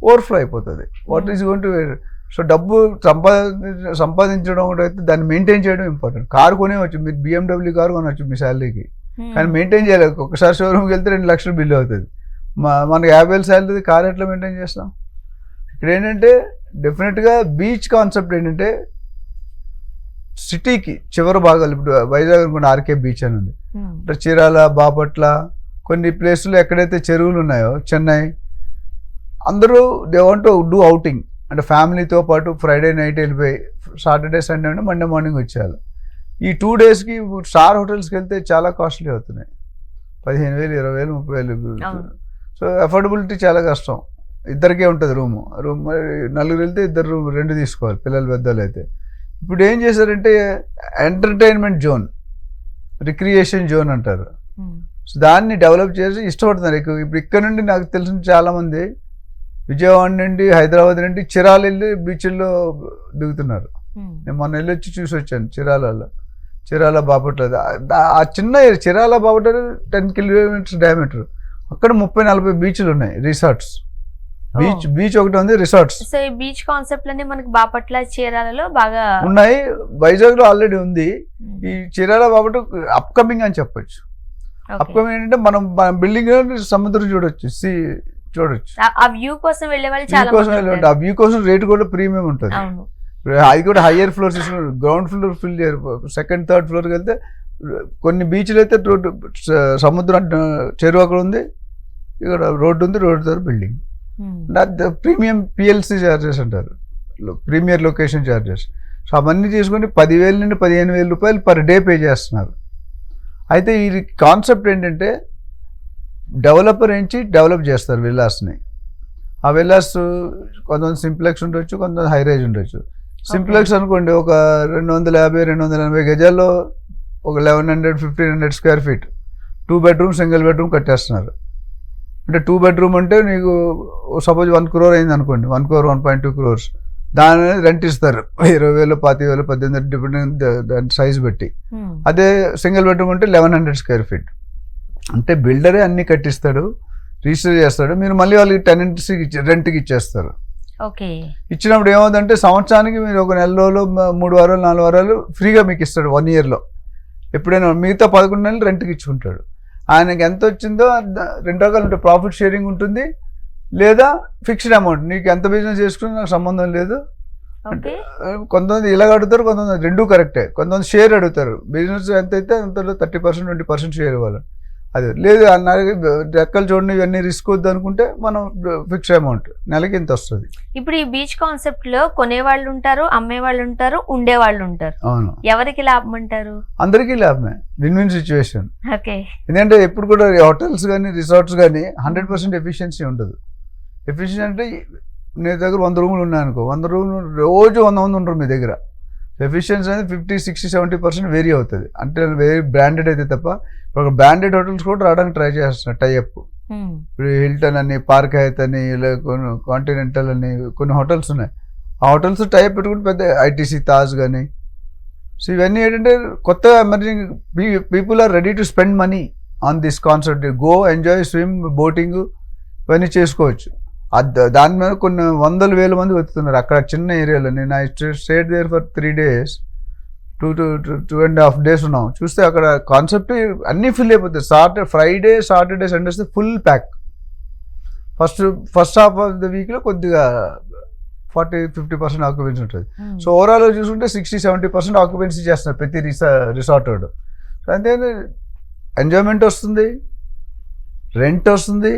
ఓవర్ఫ్లో అయిపోతుంది. What is going to. So డబ్బు సంపాదించడం ఒకటి అయితే దాన్ని మెయింటైన్ చేయడం ఇంపార్టెంట్. కారు కొనేవచ్చు, మీరు BMW కారు కొనవచ్చు మీ శాలరీకి, కానీ మెయింటైన్ చేయలేదు. ఒకసారి షోరూమ్కి వెళ్తే 2 లక్షలు బిల్లు అవుతుంది. మనకి 50,000 శాలరీ, కార్ ఎట్లా మెయింటైన్ చేస్తాం? ఇక్కడ ఏంటంటే డెఫినెట్గా బీచ్ కాన్సెప్ట్ ఏంటంటే సిటీకి చివరి భాగాలు, ఇప్పుడు వైజాగ్ అనుకుంటే ఆర్కే బీచ్ అని ఉంది, అంటే చీరాల, బాపట్ల, కొన్ని ప్లేసులు ఎక్కడైతే చెరువులు ఉన్నాయో, చెన్నై, అందరూ they want to do outing. అంటే ఫ్యామిలీతో పాటు ఫ్రైడే నైట్ వెళ్ళిపోయి సాటర్డే సండే అంటే మండే మార్నింగ్ వచ్చేయాలి. ఈ 2 daysకి స్టార్ హోటల్స్కి వెళ్తే చాలా కాస్ట్లీ అవుతున్నాయి, 15,000, 20,000, 30,000. సో అఫోర్డబిలిటీ చాలా కష్టం. ఇద్దరికే ఉంటుంది రూమ్. నలుగురు వెళ్తే 2 రూమ్ 2 తీసుకోవాలి, పిల్లలు పెద్దలు అయితే. ఇప్పుడు ఏం చేశారంటే ఎంటర్టైన్మెంట్ జోన్, రిక్రియేషన్ జోన్ అంటారు. సో దాన్ని డెవలప్ చేసి ఇష్టపడుతున్నారు ఎక్కువ. ఇప్పుడు ఇక్కడ నుండి నాకు తెలిసిన చాలామంది విజయవాడ నుండి, హైదరాబాద్ నుండి చిరాలు వెళ్ళి బీచ్ల్లో దిగుతున్నారు. నేను మొన్న వెళ్ళి వచ్చి చూసి వచ్చాను చిరాల బాపట్ల. ఆ చిన్న చిరాల బాపట్ల 10 kilometers డయామీటర్, అక్కడ 30-40 బీచ్లు ఉన్నాయి, రిసార్ట్స్. బీచ్ ఒకటి ఉంది, రిసార్ట్స్. సో ఈ బీచ్ కాన్సెప్ట్ అన్ని మనకి బాపట్ల, చీరాలలో బాగా ఉన్నాయి. వైజాగ్ లో ఆల్రెడీ ఉంది. ఈ చీరాల బాపట్ల అప్కమింగ్ అని చెప్పొచ్చు. అప్కమింగ్ ఏంటంటే మనం బిల్డింగ్ సముద్రం చూడొచ్చు, చూడొచ్చు. ఆ వ్యూ కోసం వెళ్ళే వాళ్ళు చాలా మంది. ఆ వ్యూ కోసం రేట్ కూడా ప్రీమియం ఉంటుంది. అది కూడా higher floors, ground floor fill చేయరు. 2nd, 3rd ఫ్లోర్కి వెళ్తే కొన్ని బీచ్లు అయితే సముద్రం చెరువు అక్కడ ఉంది, ఇక్కడ రోడ్డు ఉంది, రోడ్డు దగ్గర బిల్డింగ్. ప్రీమియం PLC చార్జెస్ అంటారు, ప్రీమియర్ లొకేషన్ చార్జెస్. సో అవన్నీ తీసుకొని 10,000 నుండి 15,000 రూపాయలు పర్ డే పే చేస్తున్నారు. అయితే ఈ కాన్సెప్ట్ ఏంటంటే డెవలపర్ నుంచి డెవలప్ చేస్తారు విల్లాస్ని. ఆ విల్లాస్ కొంతమంది సింప్లెక్స్ ఉండొచ్చు, కొంతమంది హై రైజ్ ఉండొచ్చు. సింప్లెక్స్ అనుకోండి ఒక 250-280 గజాల్లో ఒక 1,100-1,500 square feet 2 bedroom single bedroom కట్టేస్తున్నారు. అంటే 2 bedroom అంటే నీకు సపోజ్ 1 crore అయింది అనుకోండి, 1 crore 1.2 crores దాని రెంట్ ఇస్తారు 20,000 25,000 18,000 డిపెండింగ్ దాని సైజ్ బట్టి. అదే సింగిల్ బెడ్రూమ్ అంటే 1100 square feet. అంటే బిల్డరే అన్ని కట్టిస్తాడు, రిజిస్టర్ చేస్తాడు, మీరు మళ్ళీ వాళ్ళకి టెనెంట్స్కి రెంట్కి ఇచ్చేస్తారు. ఇచ్చినప్పుడు ఏమవుతుందంటే సంవత్సరానికి మీరు ఒక నెల రోజులు 3 వారాలు 4 వారాలు ఫ్రీగా మీకు ఇస్తాడు 1 yearలో. ఎప్పుడైనా మిగతా 11 నెలలు రెంట్కి ఇచ్చుకుంటాడు. ఆయనకి ఎంత వచ్చిందో 2 రకాలు ఉంటాయి, ప్రాఫిట్ షేరింగ్ ఉంటుంది లేదా ఫిక్స్డ్ అమౌంట్. నీకు ఎంత బిజినెస్ చేసుకుని నాకు సంబంధం లేదు. అంటే కొంతమంది ఇలా అడుగుతారు, కొంతమంది రెండూ కరెక్టే. కొంతమంది షేర్ అడుగుతారు, బిజినెస్ ఎంత అయితే అంతలో 30% 20% షేర్ ఇవ్వాలి. అది లేదు అన్నారు, రెక్కలు చూడండి ఇవన్నీ రిస్క్ వద్దు అనుకుంటే మనం ఫిక్స్డ్ అమౌంట్ నెలకి ఇంత వస్తుంది. ఇప్పుడు ఈ బీచ్ కాన్సెప్ట్ లో కొనేవాళ్ళు ఉంటారు, అమ్మేవాళ్ళు ఉంటారు, ఉండేవాళ్ళు ఉంటారు. అవును, ఎవరికి లాభం అంటారు? అందరికీ లాభమే, విన్ విన్ సిచ్యువేషన్. ఎందుకంటే ఎప్పుడు కూడా హోటల్స్ కానీ రిసార్ట్స్ కానీ 100% ఎఫిషియన్సీ ఉండదు. ఎఫిషియన్సీ అంటే నీ దగ్గర 100 రూములు ఉన్నాయనుకో, 100 రూములు రోజు 100 మంది ఉంటారు మీ దగ్గర. ఎఫిషియన్సీ అనేది 50, 60, 70% వేరీ అవుతుంది. అంటే వెరీ బ్రాండెడ్ అయితే తప్ప. ఇప్పుడు బ్రాండెడ్ హోటల్స్ కూడా రావడానికి ట్రై చేస్తున్నారు టైఅప్. ఇప్పుడు హిల్టన్ అని, పార్క్ హయత్ అని, ఇలా కొన్ని కాంటినెంటల్ అని కొన్ని హోటల్స్ ఉన్నాయి. ఆ హోటల్స్ టైఅప్ పెట్టుకుంటే పెద్ద ఐటీసీ తాజ్ కానీ. సో ఇవన్నీ ఏంటంటే కొత్తగా emerging people are ready to spend money on this concept. Go enjoy, swim, boating ఇవన్నీ చేసుకోవచ్చు. దాని మీద కొన్ని 100,000 మంది వెతుకుతున్నారు అక్కడ చిన్న ఏరియాలో. నేను I stayed there for 3 days, 2.5 days ఉన్నాం. చూస్తే అక్కడ కాన్సెప్ట్ అన్నీ ఫిల్ అయిపోతాయి. Friday, Saturday, Sundays full pack. First half of the వీక్లో కొద్దిగా 40-50% ఆక్యుపెన్సీ ఉంటుంది. సో ఓవరాల్ చూసుకుంటే 60-70% ఆక్యుపెన్సీ చేస్తున్నారు ప్రతి రిసార్ట్ వాడు. అంతే ఎంజాయ్మెంట్ వస్తుంది, రెంట్ వస్తుంది,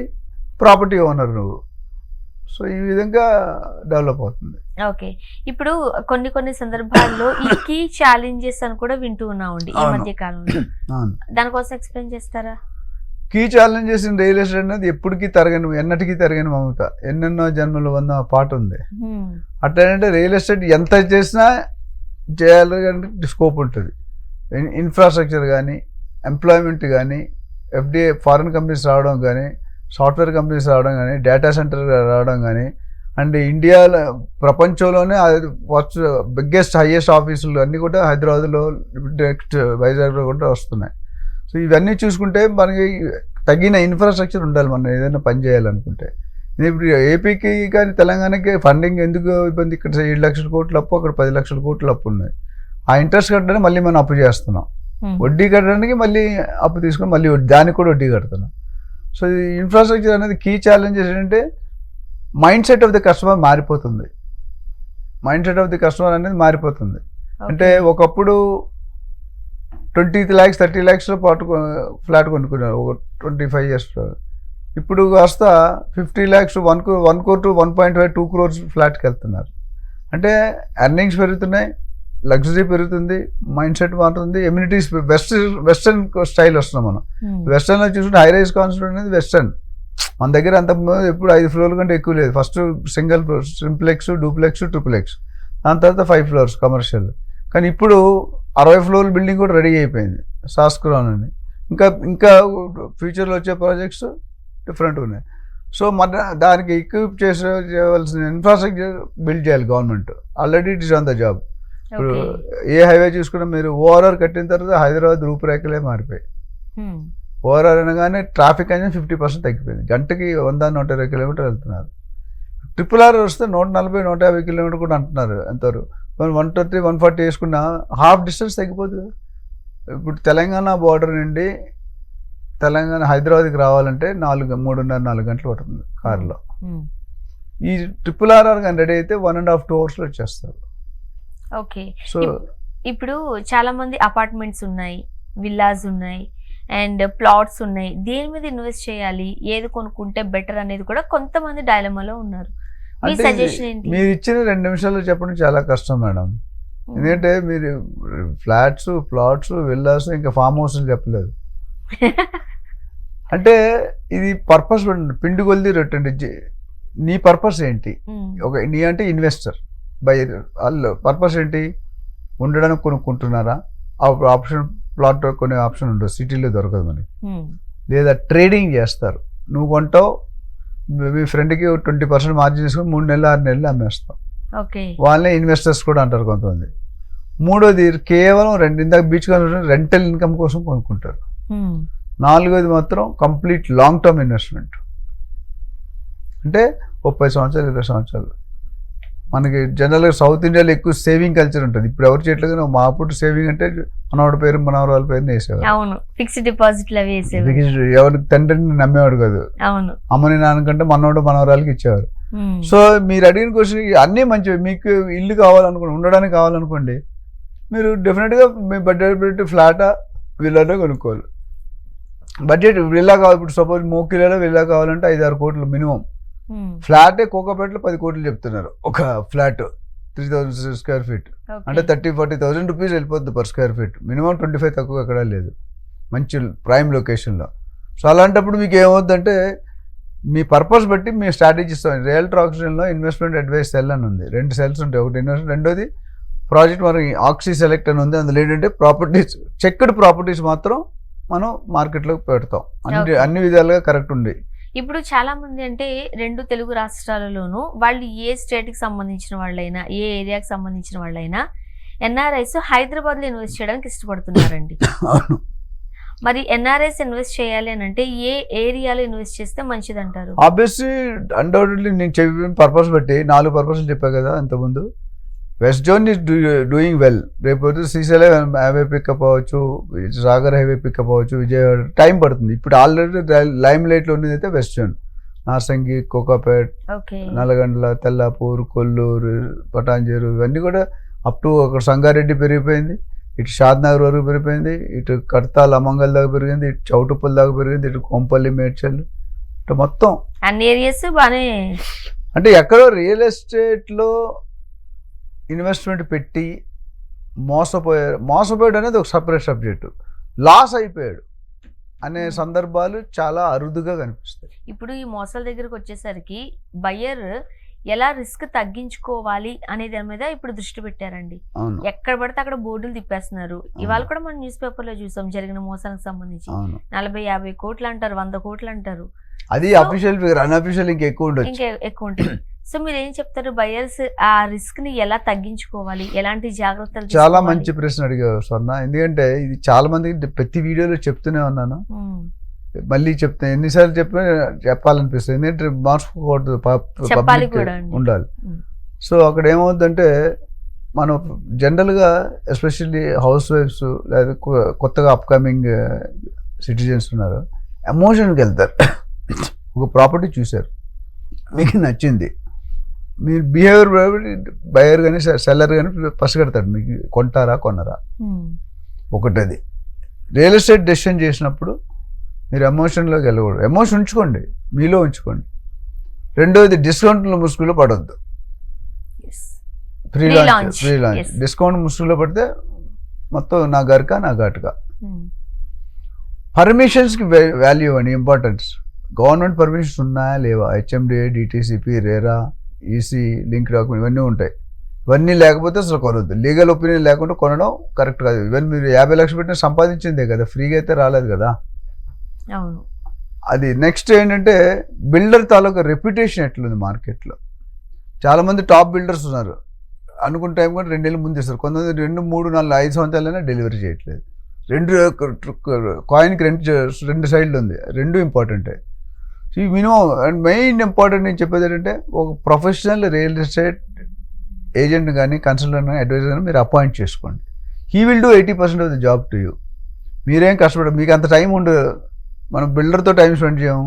ప్రాపర్టీ ఓనర్ నువ్వు. సో ఈ విధంగా డెవలప్ అవుతుంది. ఓకే, ఇప్పుడు కొన్ని సందర్భాల్లో ఈ కీ ఛాలెంజెస్ అని కూడా వింటూ ఉన్నామండి ఈ మధ్య కాలంలో. దానికోసం ఎక్స్ప్లెయిన్ చేస్తారా? Key challenges in real estate అనేది ఎప్పటికీ తరగని, ఎన్నటికీ తరగని మమత. ఎన్నెన్నో జన్మలు వంద పాట ఉంది. అట్లంటే రియల్ ఎస్టేట్ ఎంత చేసినా చేయాలంటే స్కోప్ ఉంటుంది. ఇన్ఫ్రాస్ట్రక్చర్ కానీ, ఎంప్లాయ్మెంట్ కానీ, ఎఫ్డిఐ ఫారిన్ కంపెనీస్ రావడం కానీ, సాఫ్ట్వేర్ కంపెనీస్ రావడం కానీ, డేటా సెంటర్ రావడం కానీ, అండ్ ఇండియాలో ప్రపంచంలోనే బిగ్గెస్ట్ హైయెస్ట్ ఆఫీసులు అన్నీ కూడా హైదరాబాద్లో, నెక్స్ట్ వైజాగ్లో కూడా వస్తున్నాయి. సో ఇవన్నీ చూసుకుంటే మనకి తగిన ఇన్ఫ్రాస్ట్రక్చర్ ఉండాలి మనం ఏదైనా పని చేయాలనుకుంటే. ఇప్పుడు ఏపీకి కానీ తెలంగాణకి ఫండింగ్ ఎందుకు ఇబ్బంది? ఇక్కడ 7 లక్షల కోట్ల అప్పు, అక్కడ 10 లక్షల కోట్ల అప్పు ఉన్నాయి. ఆ ఇంట్రెస్ట్ కట్టడానికి మళ్ళీ మనం అప్పు చేస్తున్నాం, వడ్డీ కట్టడానికి మళ్ళీ అప్పు తీసుకొని మళ్ళీ దానికి కూడా వడ్డీ కడుతున్నాం. సో ఈ ఇన్ఫ్రాస్ట్రక్చర్ అనేది కీ ఛాలెంజెస్ ఏంటంటే mind set of the customer మారిపోతుంది. Mind set of the customer అనేది మారిపోతుంది. అంటే ఒకప్పుడు 20 lakhs 30 lakhsలో ఫ్లాట్ కొనుక్కున్నారు ఒక 25 yearsలో. ఇప్పుడు కాస్త 50 lakhs 1 crore to 1.5 2 crores ఫ్లాట్కి వెళ్తున్నారు. అంటే ఎర్నింగ్స్ పెరుగుతున్నాయి, లగ్జరీ పెరుగుతుంది, మైండ్ సెట్ మారుతుంది, ఎమ్యూనిటీస్ వెస్టర్న్ స్టైల్ వస్తున్నాం మనం. వెస్టర్న్లో చూసుకుంటే హై రైజ్ కాన్సెప్ట్ అనేది వెస్టర్న్. మన దగ్గర అంత ఎప్పుడు 5 floors కంటే ఎక్కువ లేదు. First single floor, simplex, duplex, triplex, దాని తర్వాత 5 floors కమర్షియల్. కానీ ఇప్పుడు 60 floor బిల్డింగ్ కూడా రెడీ అయిపోయింది, సాస్క్రాన్ అని. ఇంకా ఫ్యూచర్లో వచ్చే ప్రాజెక్ట్స్ డిఫరెంట్ ఉన్నాయి. సో మన దానికి ఎక్విప్ చేయవలసిన ఇన్ఫ్రాస్ట్రక్చర్ బిల్డ్ చేయాలి government. Already it is on the job. ఇప్పుడు ఏ హైవే చూసుకున్నా మీరు ఓఆర్ఆర్ కట్టిన తర్వాత హైదరాబాద్ రూపురేఖలే మారిపోయాయి. ఓఆర్ఆర్ అనగానే ట్రాఫిక్ అనేది 50% తగ్గిపోయింది. గంటకి 100-120 kilometers వెళ్తున్నారు. RRR వస్తే 140-150 kilometers కూడా అంటున్నారు. ఎంతవరకు 130-140 వేసుకున్నా హాఫ్ డిస్టెన్స్ తగ్గిపోతుంది. ఇప్పుడు తెలంగాణ బోర్డర్ నుండి తెలంగాణ హైదరాబాద్కి రావాలంటే 3.5-4 గంటలు పడుతుంది కారులో. ఈ RRR కానీ రెడీ అయితే 1.5-2 hours వచ్చేస్తారు. ఓకే, సో ఇప్పుడు చాలా మంది అపార్ట్మెంట్స్ ఉన్నాయి, విల్లాస్ ఉన్నాయి, అండ్ ప్లాట్స్ ఉన్నాయి. దేని మీద ఇన్వెస్ట్ చేయాలి, ఏది కొనుక్కుంటే బెటర్ అనేది కూడా కొంతమంది డైలమాలో ఉన్నారు. మీ సజెషన్ ఏంటి? మీరు ఇచ్చిన 2 నిమిషాల్లో చెప్పడం చాలా కష్టం మేడం. ఎందుకంటే మీరు ఫ్లాట్స్, ప్లాట్స్, విల్లాస్, ఇంకా ఫామ్ హౌస్లు చెప్పలేదు. అంటే ఇది పర్పస్ పిండి కొలిది రొట్టండి. నీ పర్పస్ ఏంటి? నీ అంటే ఇన్వెస్టర్, బయర్, వాళ్ళు పర్పస్ ఏంటి? ఉండడానికి కొనుక్కుంటున్నారా? ఆప్షన్ ప్లాట్ కొనే ఆప్షన్ ఉండదు, సిటీలో దొరకదు మనకి. లేదా ట్రేడింగ్ చేస్తారు, నువ్వు కొంటావు, మీ ఫ్రెండ్కి 20% మార్జిన్ తీసుకొని 3 నెలలు 6 నెలలు అమ్మేస్తావు. ఓకే, వాళ్ళనే ఇన్వెస్టర్స్ కూడా అంటారు కొంతమంది. మూడోది కేవలం ఇందాక బీచ్ రెంటల్ ఇన్కమ్ కోసం కొనుక్కుంటారు. నాలుగోది మాత్రం కంప్లీట్ లాంగ్ టర్మ్ ఇన్వెస్ట్మెంట్, అంటే 30 సంవత్సరాలు 20 సంవత్సరాలు. మనకి జనరల్గా సౌత్ ఇండియాలో ఎక్కువ సేవింగ్ కల్చర్ ఉంటుంది. ఇప్పుడు ఎవరు చేయట్లేదు కానీ మా అప్పుడు సేవింగ్ అంటే మనవాడి పేరు మనవరాల పేరు వేసేవారు. అవును, ఫిక్స్డ్ డిపాజిట్లు అవి వేసేవారు. ఎవరికి తండ్రిని నమ్మేవాడు కాదు, అవును, అమ్మని నాన్నకంటే మనవాడు మనవరాలకి ఇచ్చేవారు. సో మీరు అడిగిన క్వశ్చన్ అన్నీ మంచివి. మీకు ఇల్లు కావాలనుకోండి, ఉండడానికి కావాలనుకోండి, మీరు డెఫినెట్గా మీ బడ్జెట్ ఫ్లాటా విల్లాలో కొనుక్కోవాలి. బడ్జెట్ విల్లా కావాలి. ఇప్పుడు సపోజ్ మోకిలలో విల్లా కావాలంటే 5-6 కోట్లు మినిమం. ఫ్లాటే కోకాపేటలో 10 కోట్లు చెప్తున్నారు ఒక ఫ్లాట్, 3000 స్క్వేర్ ఫీట్, అంటే 30,000-40,000 రూపీస్ వెళ్ళిపోద్ది పర్ స్క్వేర్ ఫీట్. మినిమం 25 తక్కువ ఎక్కడా లేదు మంచి ప్రైమ్ లొకేషన్లో. సో అలాంటప్పుడు మీకు ఏమవుతుందంటే మీ పర్పస్ బట్టి మీ స్ట్రాటజీ ఇస్తాం. రియల్టర్ ఆక్సిజన్లో ఇన్వెస్ట్మెంట్ అడ్వైస్ సెల్ అని ఉంది, 2 సెల్స్ ఉంటాయి. ఒకటి ఇన్వెస్ట్మెంట్, రెండోది ప్రాజెక్ట్ మనకి ఆక్సీ సెలెక్ట్ అని ఉంది. అందులో ఏంటంటే ప్రాపర్టీస్, చెక్డ్ ప్రాపర్టీస్ మాత్రం మనం మార్కెట్లోకి పెడతాం. అన్ని విధాలుగా కరెక్ట్ ఉంది. ఇప్పుడు చాలా మంది అంటే 2 తెలుగు రాష్ట్రాలలోనూ వాళ్ళు ఏ స్టేట్కి సంబంధించిన వాళ్ళైనా, ఏ ఏరియాకి సంబంధించిన వాళ్ళైనా ఎన్ఆర్ఐస్ హైదరాబాద్లో ఇన్వెస్ట్ చేయడానికి ఇష్టపడుతున్నారండి. మరి ఎన్ఆర్ఐస్ ఇన్వెస్ట్ చేయాలి అని అంటే ఏ ఏరియాలో ఇన్వెస్ట్ చేస్తే మంచిది అంటారు? ఆబ్వియస్లీ అన్డౌటెడ్లీ నేను చెప్పిన పర్పస్ బట్టి 4 పర్పస్లు చెప్పాను కదా ఇంతకుముందు. West zone is doing well. రేపు శ్రీశైలం హైవే పికప్ అవ్వచ్చు, సాగర్ హైవే పికప్ అవ్వచ్చు, విజయవాడ టైం పడుతుంది. ఇప్పుడు ఆల్రెడీ లైమ్ లైట్లో ఉండేది అయితే వెస్ట్ జోన్, నార్సంగి, కోకాపేట్, నల్లగండ్ల, తెల్లాపూర్, కొల్లూరు, పటాంజేరు, ఇవన్నీ కూడా అప్ టు అక్కడ సంగారెడ్డి పెరిగిపోయింది, ఇటు షాద్నగర్ వరకు పెరిగిపోయింది, ఇటు కడతాల్ అమంగల్ దాకా పెరిగింది, ఇటు చౌటుప్పల్ దాకా పెరిగింది, ఇటు కొంపల్లి, మేడ్చల్, ఇటు మొత్తం అన్ని ఏరియాస్ బాగానే. అంటే ఎక్కడో రియల్ ఎస్టేట్లో ఇన్వెస్ట్మెంట్ పెట్టి మోసపోయాడు అనేది ఒక సపరేట్ సబ్జెక్టు. లాస్ అయిపోయాడు అనే సందర్భాలు చాలా అరుదుగా కనిపిస్తాయి. ఇప్పుడు ఈ మోసాల దగ్గరకు వచ్చేసరికి బయ్యర్ ఎలా రిస్క్ తగ్గించుకోవాలి అనే దాని మీద ఇప్పుడు దృష్టి పెట్టారండి. ఎక్కడ పడితే అక్కడ బోర్డులు తిప్పేస్తున్నారు. ఇవాళ కూడా మనం న్యూస్ పేపర్ లో చూసాం జరిగిన మోసానికి సంబంధించి 40-50 కోట్లు అంటారు, 100 కోట్లు అంటారు. అది అఫీషియల్ ఫిగర్, అన్అఫీషియల్ ఇంకా ఎక్కువ ఉంటుంది. సో మీరు ఏం చెప్తారు, బయర్స్ ఆ రిస్క్ ని ఎలా తగ్గించుకోవాలి, ఎలాంటి జాగ్రత్తలు? చాలా మంచి ప్రశ్న అడిగావు స్వర్ణ. ఎందుకంటే ఇది చాలా మందికి ప్రతి వీడియోలో చెప్తూనే ఉన్నాను, మళ్ళీ చెప్తాను, ఎన్నిసార్లు చెప్పాలనిపిస్తుంది. ఎందుకంటే మార్చుకోకూడదు, పబ్లిక్ ఉండాలి. సో అక్కడ ఏమవుతుందంటే మనం జనరల్గా ఎస్పెషల్లీ హౌస్ వైఫ్స్ లేదా కొత్తగా అప్కమింగ్ సిటిజన్స్ ఉన్నారు, ఎమోషన్కి వెళ్తారు. ఒక ప్రాపర్టీ చూశారు, మీకు నచ్చింది, మీరు బిహేవియర్ బయర్ కానీ సెల్లర్ కానీ పసిగడతాడు మీకు కొంటారా కొనరా. ఒకటది రియల్ ఎస్టేట్ డెసిషన్ చేసినప్పుడు మీరు ఎమోషన్లోకి వెళ్ళకూడదు, ఎమోషన్ ఉంచుకోండి, మీలో ఉంచుకోండి. రెండోది డిస్కౌంట్లో ముసుగులో పడవద్దు. ఫ్రీ లాంచ్ డిస్కౌంట్ ముసుగులో పడితే మొత్తం నా గరక నా ఘాటుగా. పర్మిషన్స్కి వాల్యూ అని ఇంపార్టెన్స్. గవర్నమెంట్ పర్మిషన్స్ ఉన్నాయా లేవా, HMDA, DTCP, RERA, EC, link document ఇవన్నీ ఉంటాయి. ఇవన్నీ లేకపోతే అసలు కొనవద్దు. లీగల్ ఒపీనియన్ లేకుండా కొనడం కరెక్ట్ కాదు. ఇవన్నీ మీరు 50 లక్షలు పెట్టిన సంపాదించిందే కదా, ఫ్రీగా అయితే రాలేదు కదా. అది నెక్స్ట్ ఏంటంటే బిల్డర్ తాలూకా రెప్యుటేషన్ ఎట్లుంది మార్కెట్లో. చాలామంది టాప్ బిల్డర్స్ ఉన్నారు, అనుకున్న టైం కూడా 2 నెలలు ముందు ఇస్తారు. కొంతమంది 2, 3, 4, 5 సంవత్సరాలైనా డెలివరీ చేయట్లేదు. కాయిన్కి 2 సైడ్లు ఉంది, 2 ఇంపార్టెంటే. ఈ మినిమం అండ్ మెయిన్ ఇంపార్టెంట్ నేను చెప్పేది ఏంటంటే ఒక ప్రొఫెషనల్ రియల్ ఎస్టేట్ ఏజెంట్ కానీ కన్సల్టెంట్ కానీ అడ్వైజర్ కానీ మీరు అపాయింట్ చేసుకోండి. He will do 80% of the job to you. మీరేం కష్టపడదు, మీకు అంత టైం ఉండదు. మనం బిల్డర్తో టైం స్పెండ్ చేయము.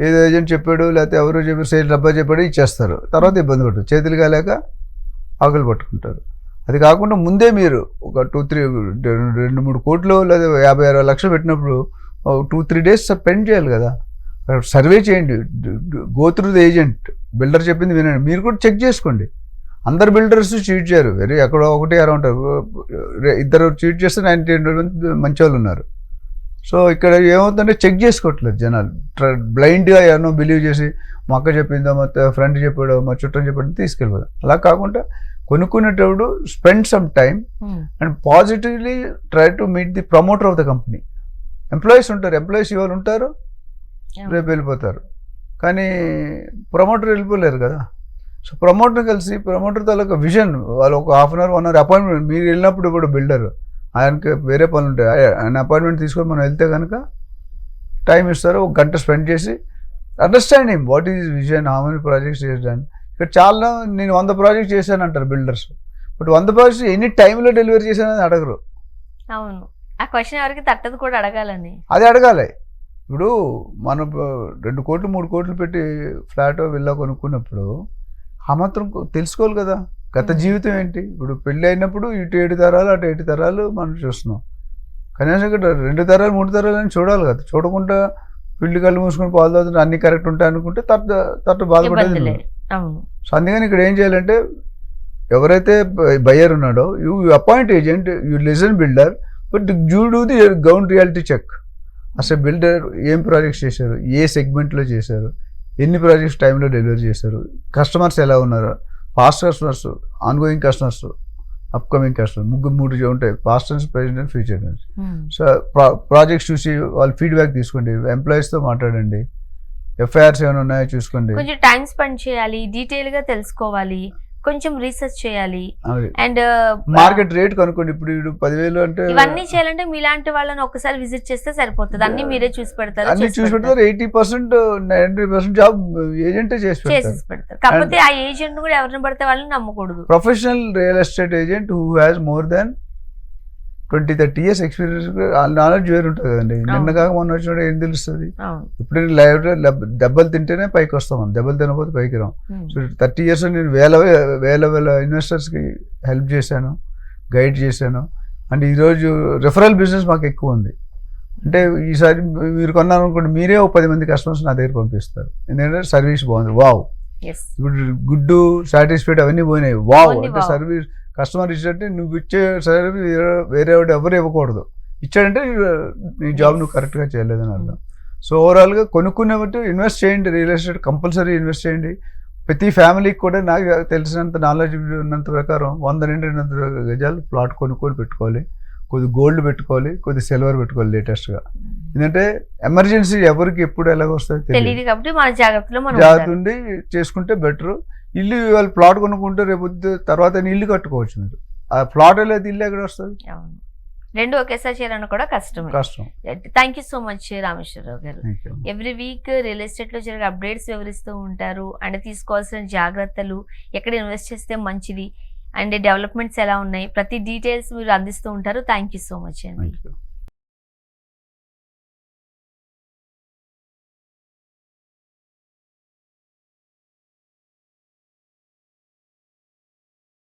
ఏదో ఏజెంట్ చెప్పాడు లేకపోతే ఎవరో చెప్పారు, సేల్ డబ్బా చెప్పాడు, ఇచ్చేస్తారు. తర్వాత ఇబ్బంది పడుతుంది, చేతులు కాలేక ఆకులు పట్టుకుంటారు. అది కాకుండా ముందే మీరు ఒక 2-3 కోట్లు లేదా 50-60 లక్షలు పెట్టినప్పుడు 2-3 డేస్ స్పెండ్ చేయాలి కదా. సర్వే చేయండి, go through the agent. Builder చెప్పింది వినండి, మీరు కూడా చెక్ చేసుకోండి. అందరు బిల్డర్స్ చీట్ చేయరు, ఎక్కడో 1-2 ఉంటారు. 2 చీట్ చేస్తే 98 మంచి వాళ్ళు ఉన్నారు. సో ఇక్కడ ఏమవుతుందంటే చెక్ చేసుకోవట్లేదు జనాలు, బ్లైండ్గా ఏమో బిలీవ్ చేసి మా అక్క చెప్పిందో మా ఫ్రెండ్ చెప్పాడో మా చుట్టం చెప్పాడో తీసుకెళ్ళిపోదాం. అలా కాకుండా కొనుక్కునేటప్పుడు spend some time and positively try to meet the promoter of the company. Employees ఉంటారు, ఎంప్లాయీస్ ఇవాళ ఉంటారు, రేపు వెళ్ళిపోతారు. కానీ ప్రమోటర్ వెళ్ళిపోలేరు కదా. సో ప్రమోటర్ కలిసి ప్రమోటర్ తాలూకా విజన్, వాళ్ళు ఒక half an hour 1 hour appointment, మీరు వెళ్ళినప్పుడు ఇప్పుడు బిల్డర్ ఆయనకి వేరే పనులు ఉంటాయి, ఆయన అపాయింట్మెంట్ తీసుకొని మనం వెళ్తే కనుక టైం ఇస్తారు, 1 గంట స్పెండ్ చేసి understand him what is vision, how many projects చేసాను. ఇక్కడ చాలా నేను 100 ప్రాజెక్ట్స్ చేశాను అంటారు బిల్డర్స్, బట్ 100 ప్రాజెక్ట్స్ ఎన్ని టైంలో డెలివరీ చేశానని అడగరు. అవును, ఆ క్వశ్చన్ ఎవరికి తట్టదు కూడా అడగాలని. అది అడగాలి. ఇప్పుడు మనం 2 కోట్లు 3 కోట్లు పెట్టి ఫ్లాట్ విల్లా కొనుక్కున్నప్పుడు ఆ మాత్రం తెలుసుకోవాలి కదా గత జీవితం ఏంటి. ఇప్పుడు పెళ్ళి అయినప్పుడు ఇటు 7 తరాలు అటు 7 తరాలు మనం చూస్తున్నాం. కనీసం ఇక్కడ 2 తరాలు 3 తరాలు అని చూడాలి కదా. చూడకుండా పిల్లి కళ్ళు మూసుకొని పాలు తాగుతుంటే అన్ని కరెక్ట్ ఉంటాయి అనుకుంటే తట్ట బాధపడేది. సో అందుకని ఇక్కడ ఏం చేయాలంటే ఎవరైతే బయ్యర్ ఉన్నాడో you appoint agent, you listen builder, but you do the ground reality check. అసలు బిల్డర్ ఏం ప్రాజెక్ట్స్ చేశారు, ఏ సెగ్మెంట్లో చేశారు, ఎన్ని ప్రాజెక్ట్స్ టైంలో డెలివరీ చేశారు, కస్టమర్స్ ఎలా ఉన్నారు, past customers, ongoing customers, upcoming customers, 3 ఉంటాయి, past tense, present and future tense. So projects చూసి వాళ్ళ ఫీడ్బ్యాక్ తీసుకోండి, ఎంప్లాయీస్తో మాట్లాడండి, ఎఫ్ఐఆర్స్ ఏమైనా ఉన్నాయో చూసుకోండి. కొంచెం టైం స్పెండ్ చేయాలి, డీటెయిల్గా తెలుసుకోవాలి, కొంచెం రీసెర్చ్ చేయాలి, అండ్ మార్కెట్ రేట్ కనుక్కోండి. ఇప్పుడు 10,000 అంటే ఇవన్నీ చేయాలంటే మీలాంటి వాళ్ళని ఒకసారి విజిట్ చేస్తే సరిపోతుంది. అన్ని మీరే చూసి పెడతారు, అన్ని చూసి పెడతారు. 80% 90% జాబ్ ఏజెంటే చేసి పెడతారు. కాకపోతే ఆ ఏజెంట్ కూడా ఎవరిని పడితే వాళ్ళని నమ్మకూడదు. Professional real estate agent who has more than 20-30 years experience, knowledge వేరు ఉంటుంది కదండి. నిన్న కాక మొన్న వచ్చినప్పుడు ఏం తెలుస్తుంది. ఇప్పుడు లైవ్ దెబ్బలు తింటేనే పైకి వస్తాం, దెబ్బలు తినకపోతే పైకి రాం. సో 30 years నేను వేల ఇన్వెస్టర్స్కి హెల్ప్ చేశాను, గైడ్ చేశాను. అండ్ ఈరోజు రెఫరల్ బిజినెస్ మాకు ఎక్కువ ఉంది. అంటే ఈసారి మీరు కొన్నారనుకోండి, మీరే 10 మంది కస్టమర్స్ నా దగ్గర పంపిస్తారు, ఎందుకంటే సర్వీస్ బాగుంది. వావ్, ఇప్పుడు గుడ్డు సాటిస్ఫైడ్ అవన్నీ పోయినాయి. వావ్ అంటే సర్వీస్ కస్టమర్ ఇచ్చాడంటే నువ్వు ఇచ్చే సర్వీస్ వేరే ఎవరు ఇవ్వకూడదు. ఇచ్చాడంటే నీ జాబ్ నువ్వు కరెక్ట్గా చేయలేదని అర్థం. సో ఓవరాల్గా కొనుక్కునే బట్టి ఇన్వెస్ట్ చేయండి, రియల్ ఎస్టేట్ కంపల్సరీ ఇన్వెస్ట్ చేయండి. ప్రతి ఫ్యామిలీకి కూడా నాకు తెలిసినంత నాలెడ్జ్ ఉన్నంత ప్రకారం 100 నుండి 200 గజాలు ప్లాట్ కొనుక్కొని పెట్టుకోవాలి. కొద్ది గోల్డ్ పెట్టుకోవాలి, కొద్ది సిల్వర్ పెట్టుకోవాలి లేటెస్ట్గా. ఎందుకంటే ఎమర్జెన్సీ ఎవరికి ఎప్పుడు ఎలాగ వస్తాయో తెలియదు కాబట్టి మన జాగ్రత్త ఉండి చేసుకుంటే బెటర్. ఇల్లు వాళ్ళు ప్లాట్ కొనుక్కుంటే రేపు తర్వాత ఇల్లు కట్టుకోవచ్చు. మీరు ఆ ప్లాట్ వెళ్ళేది ఇల్లు ఎక్కడ వస్తుంది? రెండు ఒకేసారి చేయాలని కూడా కష్టం. Thank you so much Rameshwararao garu. Every week real estate లో జరిగే అప్డేట్స్ వివరిస్తూ ఉంటారు, అండ్ తీసుకోవాల్సిన జాగ్రత్తలు, ఎక్కడ ఇన్వెస్ట్ చేస్తే మంచిది, అండ్ డెవలప్మెంట్స్ ఎలా ఉన్నాయి, ప్రతి డీటెయిల్స్ మీరు అందిస్తూ ఉంటారు. థ్యాంక్ యూ సో మచ్ అండి.